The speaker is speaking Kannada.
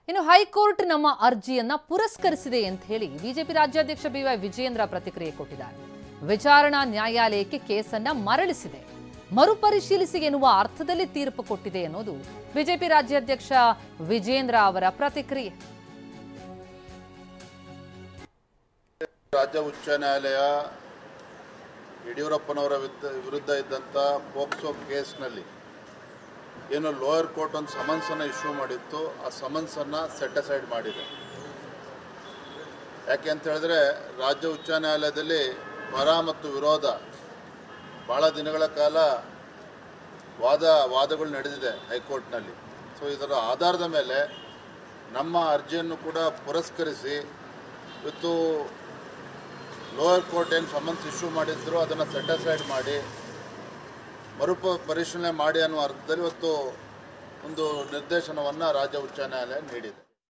ಇನ್ನು ಹೈಕೋರ್ಟ್ ನಮ್ಮ ಅರ್ಜಿಯನ್ನ ಪುರಸ್ಕರಿಸಿದೆ ಅಂತ ಹೇಳಿ ಬಿಜೆಪಿ ರಾಜ್ಯಾಧ್ಯಕ್ಷ ಬಿವೈ ವಿಜಯೇಂದ್ರ ಪ್ರತಿಕ್ರಿಯೆ ಕೊಟ್ಟಿದ್ದಾರೆ. ವಿಚಾರಣಾ ನ್ಯಾಯಾಲಯಕ್ಕೆ ಕೇಸನ್ನ ಮರಳಿಸಿದೆ, ಮರುಪರಿಶೀಲಿಸಿ ಎನ್ನುವ ಅರ್ಥದಲ್ಲಿ ತೀರ್ಪು ಕೊಟ್ಟಿದೆ ಅನ್ನೋದು ಬಿಜೆಪಿ ರಾಜ್ಯಾಧ್ಯಕ್ಷ ವಿಜಯೇಂದ್ರ ಅವರ ಪ್ರತಿಕ್ರಿಯೆ. ರಾಜ್ಯ ಉಚ್ಚ ನ್ಯಾಯಾಲಯ ಯಡಿಯೂರಪ್ಪನವರ ವಿರುದ್ಧ ಇದ್ದಂಥ ಪೋಕ್ಸೋ ಕೇಸ್ನಲ್ಲಿ ಏನು ಲೋಯರ್ ಕೋರ್ಟ್ ಒಂದು ಸಮನ್ಸನ್ನು ಇಶ್ಯೂ ಮಾಡಿತ್ತು, ಆ ಸಮನ್ಸನ್ನು ಸೆಟ್ ಅಸೈಡ್ ಮಾಡಿದೆ. ಯಾಕೆ ಅಂತ ಹೇಳಿದ್ರೆ ರಾಜ್ಯ ಉಚ್ಚ ನ್ಯಾಯಾಲಯದಲ್ಲಿ ಪರ ಮತ್ತು ವಿರೋಧ ಭಾಳ ದಿನಗಳ ಕಾಲ ವಾದಗಳು ನಡೆದಿದೆ ಹೈಕೋರ್ಟ್ನಲ್ಲಿ. ಸೊ ಇದರ ಆಧಾರದ ಮೇಲೆ ನಮ್ಮ ಅರ್ಜಿಯನ್ನು ಕೂಡ ಪುರಸ್ಕರಿಸಿ ಇವತ್ತು ಲೋಯರ್ ಕೋರ್ಟ್ ಏನು ಸಮನ್ಸ್ ಇಶ್ಯೂ ಮಾಡಿದ್ರು ಅದನ್ನು ಸೆಟ್ ಅಸೈಡ್ ಮಾಡಿ ಪರಿಶೀಲನೆ ಮಾಡಿ ಅನ್ನುವ ಅರ್ಥದಲ್ಲಿ ಇವತ್ತು ಒಂದು ನಿರ್ದೇಶನವನ್ನು ರಾಜ್ಯ ಉಚ್ಚ ನ್ಯಾಯಾಲಯ ನೀಡಿದೆ.